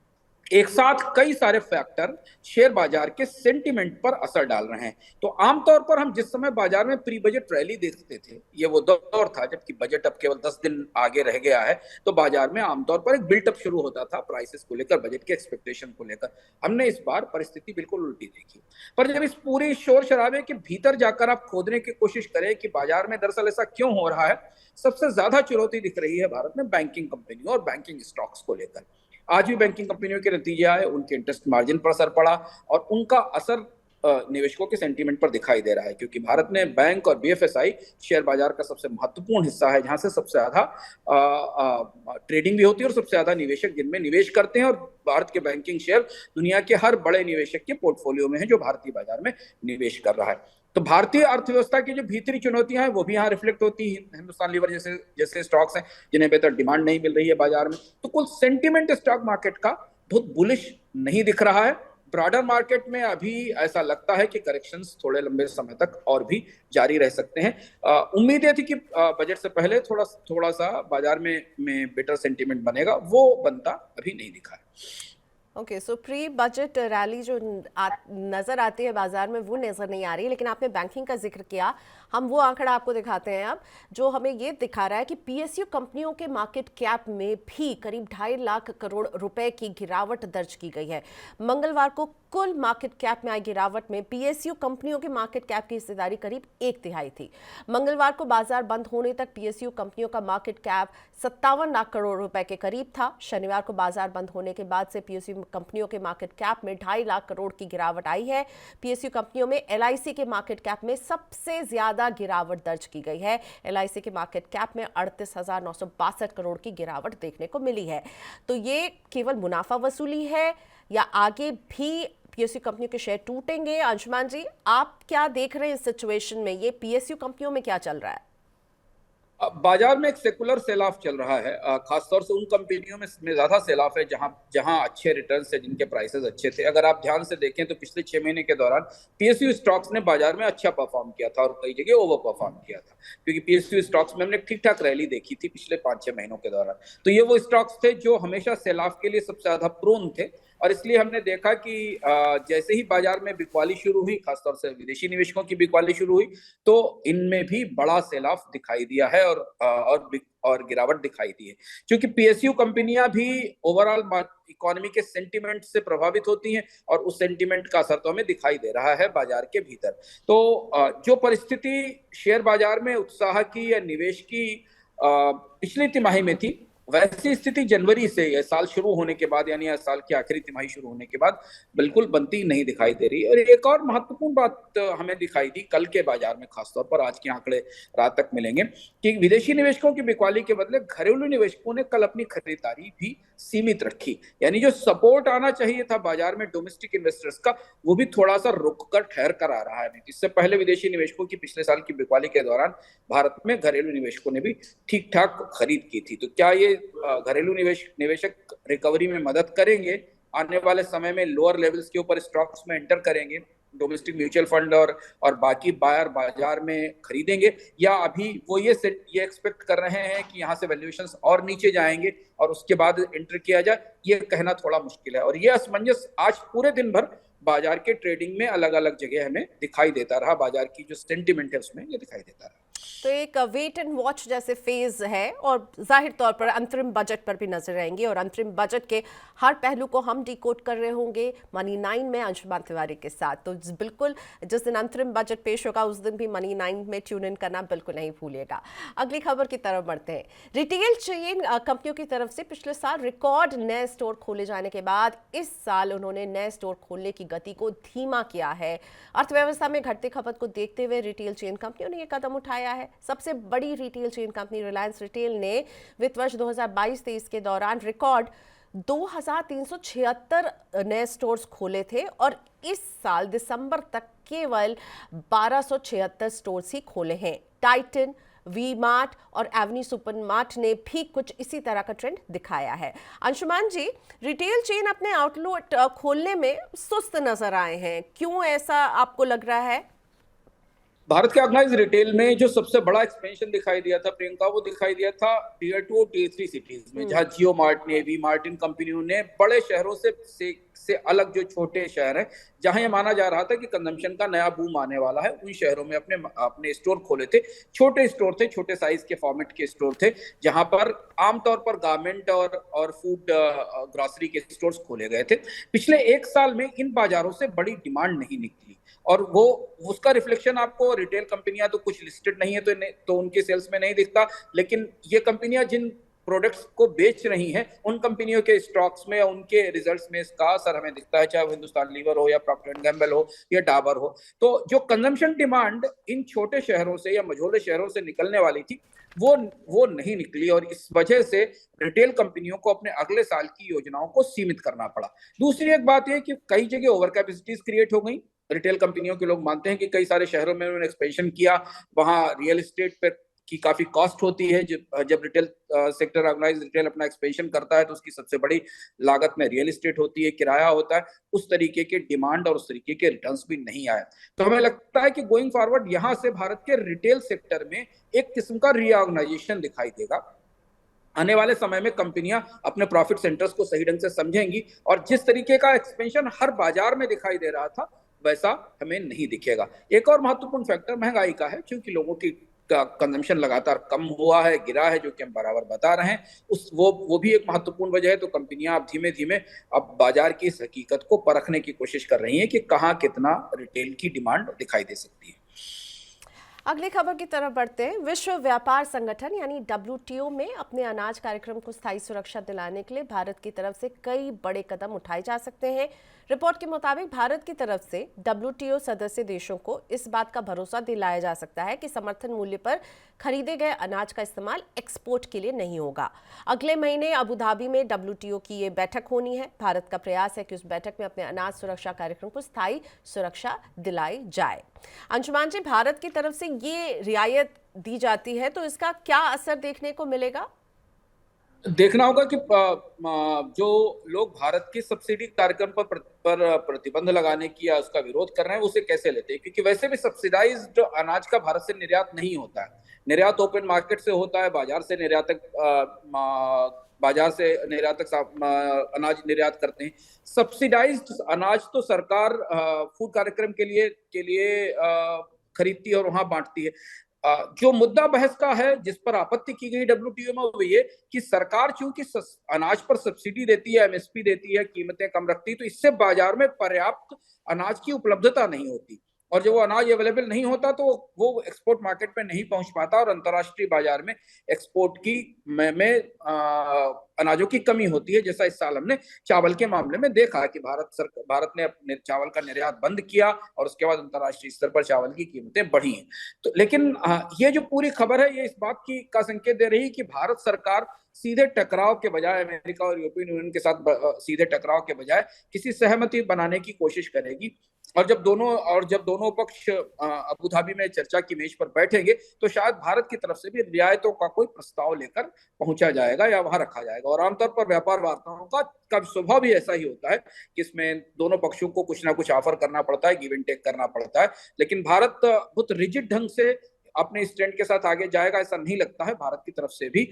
एक साथ कई सारे फैक्टर शेयर बाजार के सेंटीमेंट पर असर डाल रहे हैं। तो आमतौर पर हम जिस समय बाजार में प्री बजट रैली देखते थे, ये वो दौर था जबकि बजट अब केवल 10 दिन आगे रह गया है, तो बाजार में आमतौर पर एक बिल्टअप शुरू होता था प्राइसेस को लेकर, बजट के एक्सपेक्टेशन को लेकर। हमने इस बार परिस्थिति बिल्कुल उल्टी देखी। पर जब इस पूरी शोर शराबे के भीतर जाकर आप खोदने की कोशिश करें कि बाजार में दरअसल ऐसा क्यों हो रहा है, सबसे ज्यादा चुनौती दिख रही है भारत में बैंकिंग कंपनियों और बैंकिंग स्टॉक्स को लेकर। आज भी बैंकिंग कंपनियों के नतीजे आए, उनके इंटरेस्ट मार्जिन पर असर पड़ा, और उनका असर निवेशकों के सेंटीमेंट पर दिखाई दे रहा है। क्योंकि भारत में बैंक और बीएफएसआई शेयर बाजार का सबसे महत्वपूर्ण हिस्सा है, जहां से सबसे ज्यादा ट्रेडिंग भी होती है और सबसे ज्यादा निवेशक जिनमें निवेश करते हैं। और भारत के बैंकिंग शेयर दुनिया के हर बड़े निवेशक के पोर्टफोलियो में है जो भारतीय बाजार में निवेश कर रहा है। तो भारतीय अर्थव्यवस्था की जो भीतरी चुनौतियां हैं वो भी यहाँ रिफ्लेक्ट होती हैं। हिंदुस्तान लीवर जैसे जैसे स्टॉक्स हैं जिन्हें बेहतर डिमांड नहीं मिल रही है बाजार में, तो कुल सेंटिमेंट स्टॉक मार्केट का बहुत बुलिश नहीं दिख रहा है। ब्रॉडर मार्केट में अभी ऐसा लगता है कि करेक्शंस थोड़े लंबे समय तक और भी जारी रह सकते हैं। उम्मीद ये थी कि बजट से पहले थोड़ा सा बाजार में बेटर सेंटिमेंट बनेगा, वो बनता अभी नहीं दिखा है। ओके, सो प्री बजट रैली जो नज़र आती है बाजार में वो नज़र नहीं आ रही, लेकिन आपने बैंकिंग का जिक्र किया, हम वो आंकड़ा आपको दिखाते हैं अब जो हमें ये दिखा रहा है कि पीएसयू कंपनियों के मार्केट कैप में भी करीब 2.5 लाख करोड़ रुपए की गिरावट दर्ज की गई है। मंगलवार को कुल मार्केट कैप में आई गिरावट में पीएसयू कंपनियों के मार्केट कैप की हिस्सेदारी करीब 1/3 थी। मंगलवार को बाजार बंद होने तक पीएसयू कंपनियों का मार्केट कैप 57 लाख करोड़ रुपए के करीब था। शनिवार को बाजार बंद होने के बाद से पीएसयू कंपनियों के मार्केट कैप में 2.5 लाख करोड़ की गिरावट आई है। पीएसयू कंपनियों में एलआईसी के मार्केट कैप में सबसे ज्यादा गिरावट दर्ज की गई है। एलआईसी के मार्केट कैप में 38,962 करोड़ की गिरावट देखने को मिली है। तो ये केवल मुनाफा वसूली है या आगे भी पीएसयू कंपनियों के शेयर टूटेंगे? अंशुमान जी, आप क्या देख रहे हैं इस सिचुएशन में? ये पीएसयू कंपनियों में क्या चल रहा है? बाजार में एक सेकुलर सेल ऑफ चल रहा है, खासतौर से उन कंपनियों में ज्यादा सेल ऑफ है जहां अच्छे रिटर्न्स है, जिनके प्राइसेस अच्छे थे। अगर आप ध्यान से देखें तो पिछले 6 महीने के दौरान पीएसयू स्टॉक्स ने बाजार में अच्छा परफॉर्म किया था और कई जगह ओवर परफॉर्म किया था, क्योंकि पीएसयू स्टॉक्स में हमने ठीक ठाक रैली देखी थी पिछले 5-6 महीनों के दौरान। तो ये वो स्टॉक्स थे जो हमेशा सेल ऑफ के लिए सबसे ज्यादा प्रोन थे, और इसलिए हमने देखा कि जैसे ही बाजार में बिकवाली शुरू हुई, खासतौर से विदेशी निवेशकों की बिकवाली शुरू हुई, तो इनमें भी बड़ा सेल ऑफ दिखाई दिया है और गिरावट दिखाई दी है। क्योंकि पीएसयू कंपनियां भी ओवरऑल इकोनॉमी के सेंटिमेंट से प्रभावित होती हैं और उस सेंटिमेंट का असर तो हमें दिखाई दे रहा है बाजार के भीतर। तो जो परिस्थिति शेयर बाजार में उत्साह की या निवेश की पिछली तिमाही में थी, वैसी स्थिति जनवरी से यह साल शुरू होने के बाद, यानी साल की आखिरी तिमाही शुरू होने के बाद बिल्कुल बनती नहीं दिखाई दे रही। और एक और महत्वपूर्ण बात हमें दिखाई दी कल के बाजार में, खासतौर पर आज के आंकड़े रात तक मिलेंगे, कि विदेशी निवेशकों की बिकवाली के बदले घरेलू निवेशकों ने कल अपनी खरीदारी भी सीमित रखी। यानी जो सपोर्ट आना चाहिए था बाजार में डोमेस्टिक इन्वेस्टर्स का, वो भी थोड़ा सा रुक कर ठहर कर आ रहा है। इससे पहले विदेशी निवेशकों की पिछले साल की बिकवाली के दौरान भारत में घरेलू निवेशकों ने भी ठीक ठाक खरीद की थी। तो क्या ये घरेलू निवेशक रिकवरी में मदद करेंगे? आने वाले समय में लोअर लेवल्स के ऊपर स्टॉक्स में एंटर करेंगे, डोमेस्टिक म्यूचुअल फंड और बाकी बायर बाजार में खरीदेंगे, या अभी वो ये एक्सपेक्ट कर रहे हैं कि यहाँ से वैल्यूएशंस और नीचे जाएंगे और उसके बाद एंटर किया जाए? ये कहना थोड़ा मुश्किल है। और ये असमंजस आज पूरे दिन भर बाजार के ट्रेडिंग में अलग अलग जगह हमें दिखाई देता रहा। बाजार की जो सेंटिमेंट है उसमें ये दिखाई देता रहा। तो एक वेट एंड वॉच जैसे फेज है, और जाहिर तौर पर अंतरिम बजट पर भी नजर रहेंगे, और अंतरिम बजट के हर पहलू को हम डिकोड कर रहे होंगे मनी 9 में अंशुमान तिवारी के साथ। तो बिल्कुल जिस दिन अंतरिम बजट पेश होगा उस दिन भी मनी 9 में ट्यून इन करना बिल्कुल नहीं भूलिएगा। अगली खबर की तरफ बढ़ते हैं। रिटेल चेन कंपनियों की तरफ से पिछले साल रिकॉर्ड नए स्टोर खोले जाने के बाद इस साल उन्होंने नए स्टोर खोलने की गति को धीमा किया है। अर्थव्यवस्था में घटती खपत को देखते हुए रिटेल चेन कंपनियों ने यह कदम उठाया है। सबसे बड़ी retail chain company Reliance retail ने वित्त वर्ष 2022-23 के दौरान रिकॉर्ड 2376 नए स्टोर्स खोले थे, और इस साल दिसंबर तक केवल 1276 स्टोर्स ही खोले हैं। टाइटन, वी मार्ट और एवेन्यू सुपरमार्ट ने भी कुछ इसी तरह का ट्रेंड दिखाया है। अंशुमान जी, रिटेल चेन अपने आउटलेट खोलने में सुस्त नजर आए हैं, क्यों ऐसा आपको लग रहा है? भारत के ऑर्गेनाइज रिटेल में जो सबसे बड़ा एक्सपेंशन दिखाई दिया था प्रियंका, वो दिखाई दिया था टीयर 2 और टीयर 3 सिटीज में, जहां जियो मार्ट ने, वी मार्ट, इन कंपनियों ने बड़े शहरों से अलग जो छोटे शहर हैं, जहां ये माना जा रहा था कि कंजम्पशन का नया बूम आने वाला है, उन शहरों में अपने स्टोर खोले थे। छोटे स्टोर थे, छोटे साइज के फॉर्मेट के स्टोर थे, जहां पर आमतौर पर गारमेंट और फूड ग्रोसरी के स्टोर्स खोले गए थे। पिछले 1 साल में इन बाजारों से बड़ी डिमांड नहीं निकली, और वो उसका रिफ्लेक्शन आपको रिटेल कंपनियां तो कुछ लिस्टेड नहीं है तो उनके सेल्स में नहीं दिखता, लेकिन ये कंपनियां जिन प्रोडक्ट्स को बेच रही हैं उन कंपनियों के स्टॉक्स में या उनके रिजल्ट्स में इसका असर हमें दिखता है, चाहे वो हिंदुस्तान लीवर हो या प्रॉक्टर एंड गैम्बल हो या डाबर हो। तो जो कंजम्पशन डिमांड इन छोटे शहरों से या मझोले शहरों से निकलने वाली थी वो नहीं निकली, और इस वजह से रिटेल कंपनियों को अपने अगले साल की योजनाओं को सीमित करना पड़ा। दूसरी एक बात यह कि कई जगह ओवर कैपेसिटीज क्रिएट हो गई, रिटेल कंपनियों के लोग मानते हैं कि कई सारे शहरों में उन्होंने एक्सपेंशन किया, वहां रियल एस्टेट पर की काफी कॉस्ट होती है। जब रिटेल सेक्टर, ऑर्गेनाइज रिटेल अपना एक्सपेंशन करता है तो उसकी सबसे बड़ी लागत में रियल एस्टेट होती है, किराया होता है। उस तरीके के डिमांड और उस तरीके के रिटर्न्स भी नहीं आए। तो हमें लगता है कि गोइंग फॉरवर्ड यहां से भारत के रिटेल सेक्टर में एक किस्म का रीऑर्गेनाइजेशन दिखाई देगा। आने वाले समय में कंपनियां अपने प्रॉफिट सेंटर्स को सही ढंग से समझेंगी और जिस तरीके का एक्सपेंशन हर बाजार में दिखाई दे रहा था वैसा हमें नहीं दिखेगा। एक और महत्वपूर्ण फैक्टर महंगाई का है, क्योंकि लोगों की का कंजम्पशन लगातार कम हुआ है, गिरा है, जो कि हम बराबर बता रहे हैं। वो भी एक महत्वपूर्ण वजह है। तो कंपनियां अब धीमे धीमे अब बाजार की इस हकीकत को परखने की कोशिश कर रही हैं कि कहाँ कितना रिटेल की डिमांड दिखाई दे सकती है। अगली खबर की तरफ बढ़ते हैं। विश्व व्यापार संगठन यानी WTO में अपने अनाज कार्यक्रम को स्थायी सुरक्षा दिलाने के लिए भारत की तरफ से कई बड़े कदम उठाए जा सकते हैं। रिपोर्ट के मुताबिक भारत की तरफ से WTO सदस्य देशों को इस बात का भरोसा दिलाया जा सकता है कि समर्थन मूल्य पर खरीदे गए अनाज का इस्तेमाल एक्सपोर्ट के लिए नहीं होगा। अगले महीने अबू धाबी में WTO की ये बैठक होनी है। भारत का प्रयास है कि उस बैठक में अपने अनाज सुरक्षा कार्यक्रम को स्थायी सुरक्षा दिलाई जाए। अंशुमान जी, भारत की तरफ से ये रियायत दी जाती है तो इसका क्या असर देखने को मिलेगा? देखना होगा कि जो लोग भारत के सब्सिडी कार्यक्रम पर प्रतिबंध लगाने की या उसका विरोध कर रहे हैं उसे कैसे लेते हैं, क्योंकि वैसे भी सब्सिडाइज्ड अनाज का भारत से निर्यात नहीं होता है। निर्यात ओपन मार्केट से होता है, बाजार से निर्यातक अनाज निर्यात करते हैं। सब्सिडाइज्ड अनाज तो सरकार फूड कार्यक्रम के लिए खरीदती है और वहां बांटती है। जो मुद्दा बहस का है, जिस पर आपत्ति की गई WTO में, वो ये कि सरकार चूंकि अनाज पर सब्सिडी देती है, MSP देती है, कीमतें कम रखती है, तो इससे बाजार में पर्याप्त अनाज की उपलब्धता नहीं होती और जब वो अनाज अवेलेबल नहीं होता तो वो एक्सपोर्ट मार्केट में नहीं पहुंच पाता और अंतर्राष्ट्रीय बाजार में एक्सपोर्ट की में अनाजों की कमी होती है। जैसा इस साल हमने चावल के मामले में देखा कि भारत ने अपने चावल का निर्यात बंद किया और उसके बाद अंतर्राष्ट्रीय स्तर पर चावल की कीमतें बढ़ी हैं। तो लेकिन ये जो पूरी खबर है ये इस बात का संकेत दे रही है कि भारत सरकार सीधे टकराव के बजाय, अमेरिका और यूरोपियन यूनियन के साथ सीधे टकराव के बजाय किसी सहमति बनाने की कोशिश करेगी। और जब दोनों पक्ष अबू धाबी में चर्चा की मेज पर बैठेंगे तो शायद भारत की तरफ से भी रियायतों का कोई प्रस्ताव लेकर पहुंचा जाएगा या वहां रखा जाएगा। और आमतौर पर व्यापार वार्ताओं का स्वभाव भी ऐसा ही होता है कि इसमें दोनों पक्षों को कुछ ना कुछ ऑफर करना पड़ता है, गिव एंड टेक करना पड़ता है। लेकिन भारत बहुत रिजिड ढंग से अपने स्टैंड के साथ आगे जाएगा ऐसा नहीं लगता है। भारत की तरफ से भी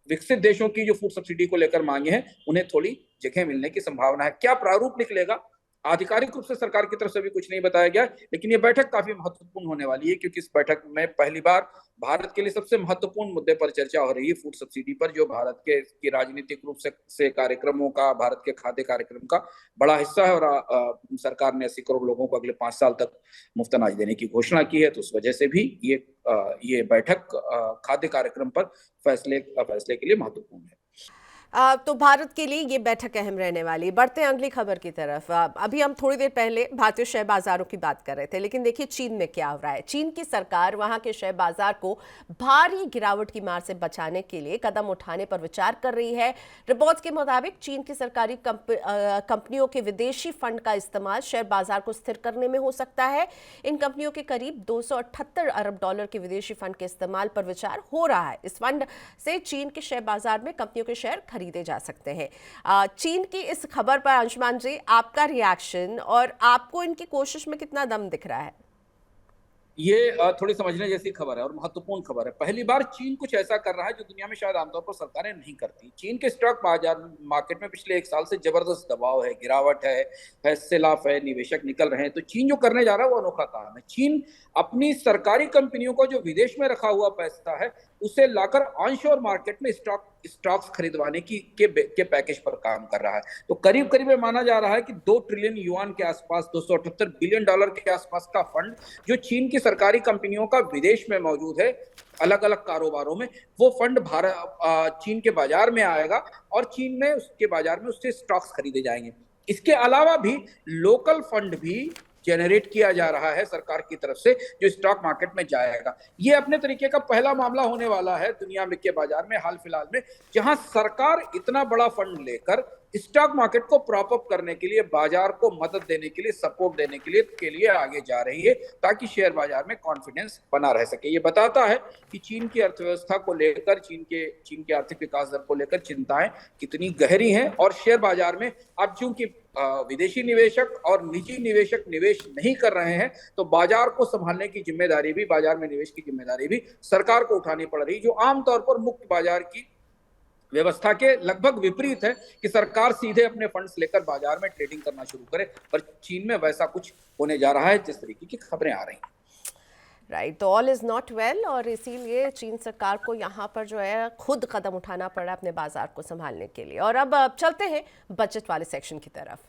विकसित देशों की जो फूड सब्सिडी को लेकर मांगे हैं उन्हें थोड़ी जगह मिलने की संभावना है। क्या प्रारूप निकलेगा, आधिकारिक रूप से सरकार की तरफ से भी कुछ नहीं बताया गया, लेकिन ये बैठक काफी महत्वपूर्ण होने वाली है क्योंकि इस बैठक में पहली बार भारत के लिए सबसे महत्वपूर्ण मुद्दे पर चर्चा हो रही है, फूड सब्सिडी पर, जो भारत की राजनीतिक रूप से कार्यक्रमों का, भारत के खाद्य कार्यक्रम का बड़ा हिस्सा है। और सरकार ने 80 करोड़ लोगों को अगले 5 साल तक मुफ्त अनाज देने की घोषणा की है। तो उस वजह से भी ये बैठक खाद्य कार्यक्रम पर फैसले के लिए महत्वपूर्ण है। तो भारत के लिए ये बैठक अहम रहने वाली। बढ़ते हैं अगली खबर की तरफ। अभी हम थोड़ी देर पहले भारतीय शेयर बाजारों की बात कर रहे थे, लेकिन देखिए चीन में क्या हो रहा है। चीन की सरकार वहां के शेयर बाजार को भारी गिरावट की मार से बचाने के लिए कदम उठाने पर विचार कर रही है। रिपोर्ट्स के मुताबिक चीन की सरकारी कंपनियों के विदेशी फंड का इस्तेमाल शेयर बाजार को स्थिर करने में हो सकता है। इन कंपनियों के करीब 278 अरब डॉलर के विदेशी फंड के इस्तेमाल पर विचार हो रहा है। इस फंड से चीन के शेयर बाजार में कंपनियों के शेयर खरीदे जा सकते हैं। चीन की इस खबर पर अंशुमान जी, आपका रिएक्शन और आपको इनकी कोशिश में कितना दम दिख रहा है? ये थोड़ी समझने जैसी खबर है और महत्वपूर्ण खबर है। पहली बार चीन कुछ ऐसा कर रहा है जो दुनिया में शायद आमतौर पर सरकारें नहीं करती। चीन के स्टॉक बाजार मार्केट में पिछले 1 साल से जबरदस्त दबाव है, गिरावट है, सेल-ऑफ है, निवेशक निकल रहे हैं। तो चीन जो करने जा रहा है वो अनोखा काम है। चीन अपनी सरकारी कंपनियों को जो विदेश में रखा हुआ पैसा है उसे लाकर ऑनशोर मार्केट में स्टॉक्स खरीदवाने के पैकेज पर काम कर रहा है। तो करीब करीब माना जा रहा है कि 2 ट्रिलियन युआन के आसपास, 278 बिलियन डॉलर के आसपास का फंड जो चीन की सरकारी कंपनियों का विदेश में मौजूद है अलग अलग कारोबारों में, वो फंड चीन के बाजार में आएगा और चीन में उसके बाजार में उससे स्टॉक्स खरीदे जाएंगे। इसके अलावा भी लोकल फंड भी जनरेट किया जा रहा है सरकार की तरफ से जो स्टॉक मार्केट में जाएगा। ये अपने तरीके का पहला मामला होने वाला है दुनिया में के बाजार में हाल फिलहाल में, जहां सरकार इतना बड़ा फंड लेकर स्टॉक मार्केट को प्रॉप अप करने के लिए, बाजार को मदद देने के लिए, सपोर्ट देने के लिए आगे जा रही है, ताकि शेयर बाजार में कॉन्फिडेंस बना रह सके। ये बताता है कि चीन की अर्थव्यवस्था को लेकर, चीन के आर्थिक विकास दर को लेकर चिंताएं कितनी गहरी हैं। और शेयर बाजार में अब चूंकि विदेशी निवेशक और निजी निवेशक निवेश नहीं कर रहे हैं, तो बाजार को संभालने की जिम्मेदारी भी, बाजार में निवेश की जिम्मेदारी भी सरकार को उठानी पड़ रही, जो आमतौर पर मुक्त बाजार की व्यवस्था के लगभग विपरीत है कि सरकार सीधे अपने फंड्स लेकर बाजार में ट्रेडिंग करना शुरू करे। पर चीन में वैसा कुछ होने जा रहा है जिस तरीके की खबरें आ रही हैं। राइट, तो ऑल इज नॉट वेल, और इसीलिए चीन सरकार को यहाँ पर जो है खुद कदम उठाना पड़ा अपने बाजार को संभालने के लिए। और अब चलते हैं बजट वाले सेक्शन की तरफ।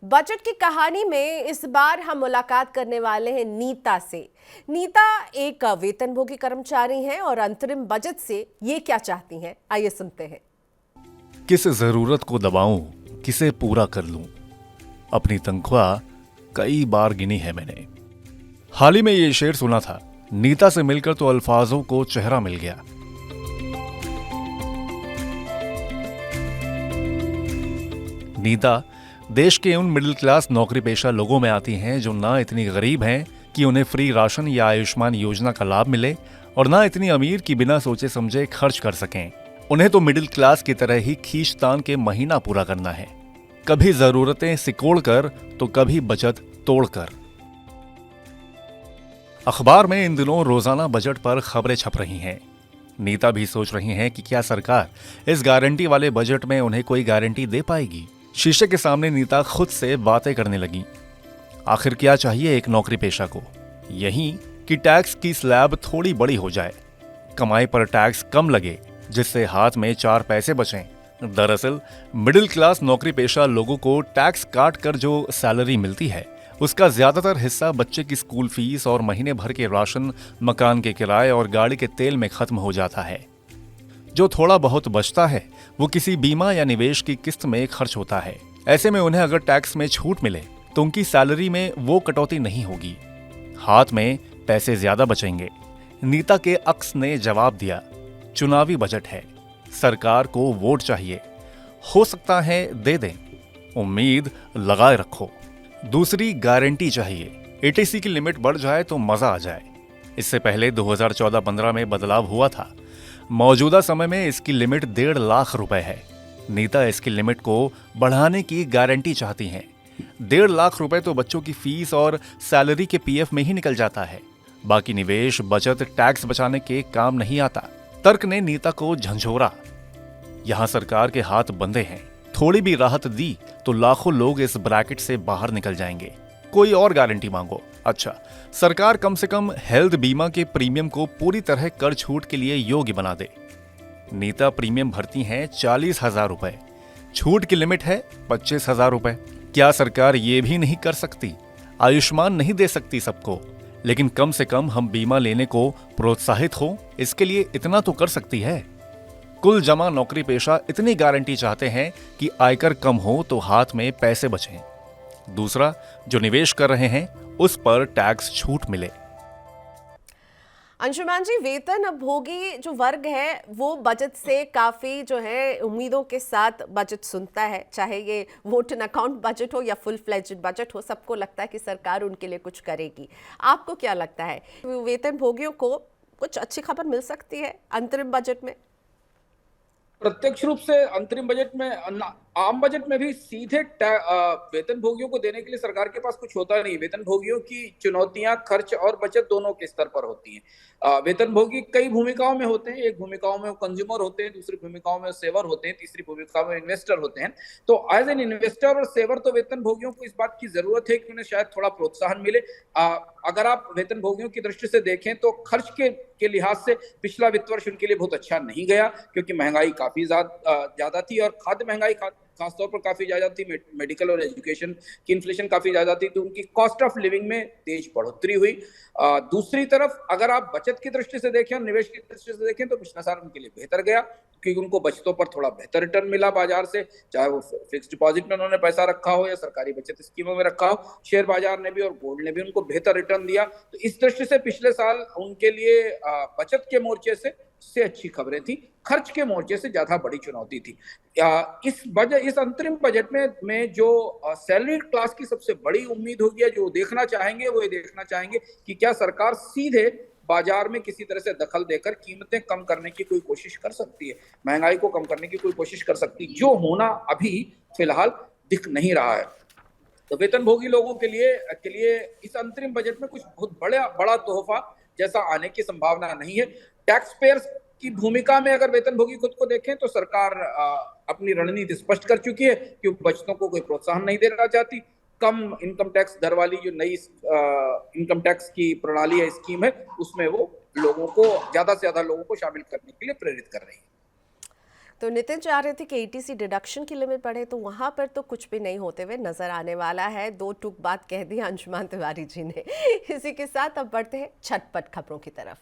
बजट की कहानी में इस बार हम मुलाकात करने वाले हैं नीता से। नीता एक वेतनभोगी कर्मचारी हैं और अंतरिम बजट से ये क्या चाहती हैं, आइए सुनते हैं। किस जरूरत को दबाऊं, किसे पूरा कर लूं, अपनी तनख्वाह कई बार गिनी है मैंने। हाल ही में ये शेर सुना था, नीता से मिलकर तो अल्फाजों को चेहरा मिल गया। नीता देश के उन मिडिल क्लास नौकरी पेशा लोगों में आती हैं जो ना इतनी गरीब हैं कि उन्हें फ्री राशन या आयुष्मान योजना का लाभ मिले, और ना इतनी अमीर कि बिना सोचे समझे खर्च कर सकें। उन्हें तो मिडिल क्लास की तरह ही खींचतान के महीना पूरा करना है, कभी जरूरतें सिकोड़ कर तो कभी बचत तोड़कर। अखबार में इन दिनों रोजाना बजट पर खबरें छप रही हैं। नीता भी सोच रही हैं कि क्या सरकार इस गारंटी वाले बजट में उन्हें कोई गारंटी दे पाएगी। शीशे के सामने नीता खुद से बातें करने लगी। आखिर क्या चाहिए एक नौकरी पेशा को? यही कि टैक्स की स्लैब थोड़ी बड़ी हो जाए, कमाई पर टैक्स कम लगे, जिससे हाथ में 4 पैसे बचें। दरअसल मिडिल क्लास नौकरी पेशा लोगों को टैक्स काट कर जो सैलरी मिलती है, उसका ज्यादातर हिस्सा बच्चे की स्कूल फीस और महीने भर के राशन, मकान के किराए और गाड़ी के तेल में खत्म हो जाता है। जो थोड़ा बहुत बचता है वो किसी बीमा या निवेश की किस्त में खर्च होता है। ऐसे में उन्हें अगर टैक्स में छूट मिले तो उनकी सैलरी में वो कटौती नहीं होगी, हाथ में पैसे ज्यादा बचेंगे। नीता के अक्स ने जवाब दिया, चुनावी बजट है, सरकार को वोट चाहिए, हो सकता है दे दें, उम्मीद लगाए रखो। दूसरी गारंटी चाहिए, एटीसी की लिमिट बढ़ जाए तो मजा आ जाए। इससे पहले 2014-15 में बदलाव हुआ था। मौजूदा समय में इसकी लिमिट 1.5 लाख रुपए है। नीता इसकी लिमिट को बढ़ाने की गारंटी चाहती हैं। 1.5 लाख रुपए तो बच्चों की फीस और सैलरी के पीएफ में ही निकल जाता है। बाकी निवेश, बचत, टैक्स बचाने के काम नहीं आता। तर्क ने नीता को झंझोरा। यहां सरकार के हाथ बंधे हैं, थोड़ी भी राहत दी तो लाखों लोग इस ब्रैकेट से बाहर निकल जाएंगे। कोई और गारंटी मांगो। अच्छा, सरकार कम से कम हेल्थ बीमा के प्रीमियम को पूरी तरह कर छूट के लिए योग्य बना दे। नीता प्रीमियम भरती हैं 40,000 रुपए, छूट की लिमिट है 25,000 रुपए। क्या सरकार ये भी नहीं कर सकती? आयुष्मान नहीं दे सकती सबको, लेकिन कम से कम हम बीमा लेने को प्रोत्साहित हो, इसके लिए इतना तो कर सकती है। कुल जमा नौकरी पेशा इतनी गारंटी चाहते हैं कि आयकर कम हो तो हाथ में पैसे बचें। दूसरा, जो निवेश कर रहे हैं उस पर टैक्स छूट मिले। अंशुमान जी, वेतन भोगी जो वर्ग है वो बजट से काफ़ी जो है उम्मीदों के साथ बजट सुनता है, चाहे ये वोट एंड अकाउंट बजट हो या फुल फ्लेज्ड बजट हो, सबको लगता है कि सरकार उनके लिए कुछ करेगी। आपको क्या लगता है, वेतन भोगियों को कुछ अच्छी खबर मिल सकती है अंतरिम बजट में? प्रत्यक्ष रूप से अंतरिम बजट में, आम बजट में भी सीधे वेतन भोगियों को देने के लिए सरकार के पास कुछ होता नहीं। वेतन भोगियों की चुनौतियां खर्च और बचत दोनों के स्तर पर होती हैं। वेतन भोगी कई भूमिकाओं में होते हैं। एक भूमिकाओं में वो कंज्यूमर होते हैं, दूसरी भूमिकाओं में सेवर होते हैं, तीसरी भूमिका में इन्वेस्टर होते हैं। तो एज एन इन्वेस्टर और सेवर तो वेतन भोगियों को इस बात की जरूरत है कि उन्हें शायद थोड़ा प्रोत्साहन मिले। अगर आप वेतन भोगियों की दृष्टि से देखें तो खर्च के लिहाज से पिछला वित्त वर्ष उनके लिए बहुत अच्छा नहीं गया, क्योंकि महंगाई काफी ज्यादा थी और खाद्य महंगाई खासतौर पर काफी ज्यादा थी, मेडिकल और एजुकेशन की इन्फ्लेशन काफी ज्यादा थी, तो उनकी कॉस्ट ऑफ लिविंग में तेज बढ़ोतरी हुई। दूसरी तरफ अगर आप बचत की दृष्टि से देखें और निवेश की दृष्टि से देखें तो पिछला साल उनके लिए बेहतर गया, क्योंकि उनको बचतों पर थोड़ा बेहतर रिटर्न मिला बाजार से, चाहे वो फिक्स डिपॉजिट में उन्होंने पैसा रखा हो या सरकारी बचत स्कीमों में रखा हो। शेयर बाजार ने भी और गोल्ड ने भी उनको बेहतर रिटर्न दिया। तो इस दृष्टि से पिछले साल उनके लिए बचत के मोर्चे से अच्छी खबरें थी, खर्च के मोर्चे से ज्यादा बड़ी चुनौती थी। इस अंतरिम बजट में जो सैलरी क्लास की सबसे बड़ी उम्मीद होगी, जो देखना चाहेंगे, वो ये देखना चाहेंगे कि क्या सरकार सीधे बाजार में किसी तरह से दखल देकर कीमतें कम करने की कोई कोशिश कर सकती है, महंगाई को कम करने की कोई कोशिश कर सकती है, जो होना अभी फिलहाल दिख नहीं रहा है। तो वेतनभोगी लोगों के लिए इस अंतरिम बजट में कुछ बहुत बड़ा तोहफा जैसा आने की संभावना नहीं है। टैक्स पेयर्स की भूमिका में अगर वेतनभोगी खुद को देखें तो सरकार अपनी रणनीति स्पष्ट कर चुकी है कि बचतों को कोई प्रोत्साहन नहीं देना चाहती। कम इनकम टैक्स दर वाली जो नई इनकम टैक्स की प्रणाली है, स्कीम है, उसमें वो लोगों को ज्यादा से ज्यादा लोगों को शामिल करने के लिए प्रेरित कर रही है। तो नितिन चाह रहे थे कि एटीसी डिडक्शन की लिमिट बढ़े, तो वहां पर तो कुछ भी नहीं होते हुए नजर आने वाला है। दो टूक बात कह दी अंशुमान तिवारी जी ने। इसी के साथ अब बढ़ते हैं झटपट खबरों की तरफ।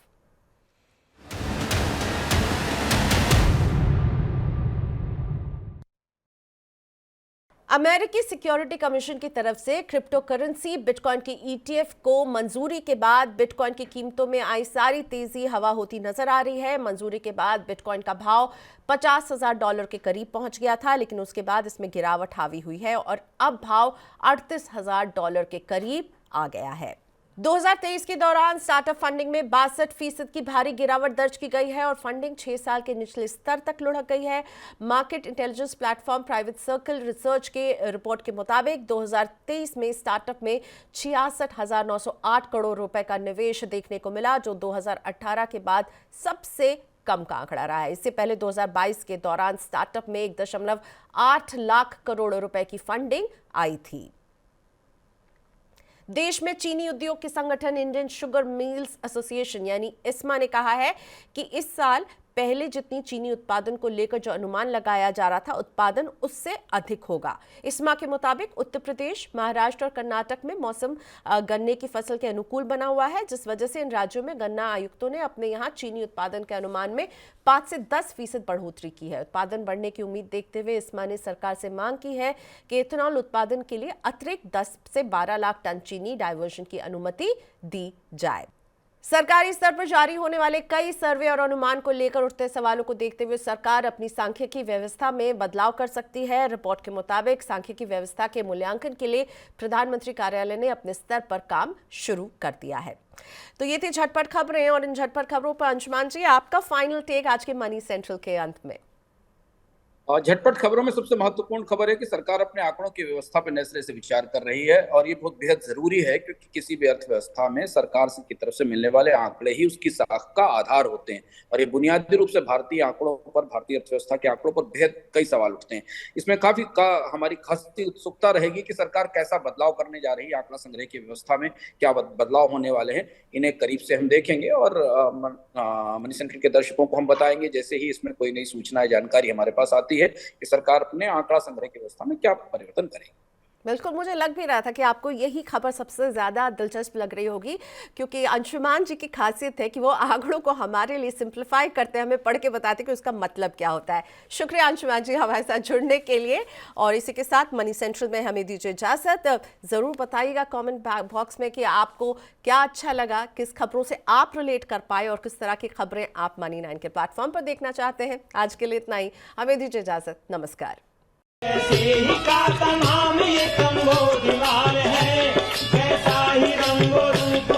अमेरिकी सिक्योरिटी कमीशन की तरफ से क्रिप्टो करेंसी बिटकॉइन की ईटीएफ को मंजूरी के बाद बिटकॉइन की कीमतों में आई सारी तेजी हवा होती नजर आ रही है। मंजूरी के बाद बिटकॉइन का भाव $50,000 के करीब पहुंच गया था, लेकिन उसके बाद इसमें गिरावट हावी हुई है और अब भाव $38,000 के करीब आ गया है। 2023 के दौरान स्टार्टअप फंडिंग में 62% की भारी गिरावट दर्ज की गई है और फंडिंग 6 साल के निचले स्तर तक लुढ़क गई है। Market intelligence platform private circle research के रिपोर्ट के मुताबिक 2023 में स्टार्टअप में 66,908 करोड़ रुपए का निवेश देखने को मिला, जो 2018 के बाद सबसे कम का आंकड़ा रहा है। इससे पहले 2022 के दौरान स्टार्टअप में 1.8 लाख करोड़ रुपए की फंडिंग आई थी। देश में चीनी उद्योग के संगठन इंडियन शुगर मिल्स एसोसिएशन यानी इस्मा ने कहा है कि इस साल पहले जितनी चीनी उत्पादन को लेकर जो अनुमान लगाया जा रहा था, उत्पादन उससे अधिक होगा। इस्मा के मुताबिक उत्तर प्रदेश, महाराष्ट्र और कर्नाटक में मौसम गन्ने की फसल के अनुकूल बना हुआ है, जिस वजह से इन राज्यों में गन्ना आयुक्तों ने अपने यहाँ चीनी उत्पादन के अनुमान में 5 से 10% बढ़ोतरी की है। उत्पादन बढ़ने की उम्मीद देखते हुए इस्मा ने सरकार से मांग की है कि इथेनॉल उत्पादन के लिए अतिरिक्त 10 से 12 लाख टन चीनी डाइवर्जन की अनुमति दी जाए। सरकारी स्तर पर जारी होने वाले कई सर्वे और अनुमान को लेकर उठते सवालों को देखते हुए सरकार अपनी सांख्यिकी व्यवस्था में बदलाव कर सकती है। रिपोर्ट के मुताबिक सांख्यिकी व्यवस्था के मूल्यांकन के लिए प्रधानमंत्री कार्यालय ने अपने स्तर पर काम शुरू कर दिया है। तो ये थी झटपट खबरें और इन झटपट खबरों पर अंशुमान जी, आपका फाइनल टेक आज के मनी सेंट्रल के अंत में। झटपट खबरों में सबसे महत्वपूर्ण खबर है कि सरकार अपने आंकड़ों की व्यवस्था पर नए सिरे से विचार कर रही है और ये बहुत बेहद जरूरी है, क्योंकि किसी भी अर्थव्यवस्था में सरकार की तरफ से मिलने वाले आंकड़े ही उसकी साख का आधार होते हैं और ये बुनियादी रूप से भारतीय आंकड़ों पर, भारतीय अर्थव्यवस्था के आंकड़ों पर बेहद कई सवाल उठते हैं। इसमें हमारी खासी उत्सुकता रहेगी कि सरकार कैसा बदलाव करने जा रही है आंकड़ा संग्रह की व्यवस्था में, क्या बदलाव होने वाले हैं, इन्हें करीब से हम देखेंगे और मनी सेंट्रल के दर्शकों को हम बताएंगे जैसे ही इसमें कोई नई सूचना जानकारी हमारे पास आती है कि सरकार अपने आंकड़ा संग्रह की व्यवस्था में क्या परिवर्तन करेगी। बिल्कुल, मुझे लग भी रहा था कि आपको यही खबर सबसे ज़्यादा दिलचस्प लग रही होगी, क्योंकि अंशुमान जी की खासियत है कि वो आंकड़ों को हमारे लिए सिंप्लीफाई करते हैं, हमें पढ़ के बताते हैं कि उसका मतलब क्या होता है। शुक्रिया अंशुमान जी हमारे साथ जुड़ने के लिए। और इसी के साथ मनी सेंट्रल में हमें दीजिए इजाज़त। ज़रूर बताइएगा कमेंट बॉक्स में कि आपको क्या अच्छा लगा, किस खबरों से आप रिलेट कर पाए और किस तरह की खबरें आप मनी 9 के प्लेटफॉर्म पर देखना चाहते हैं। आज के लिए इतना ही, हमें दीजिए इजाज़त। नमस्कार। ऐसे ही का तमाम ये तंगो दीवार है, कैसा ही रंगो रूप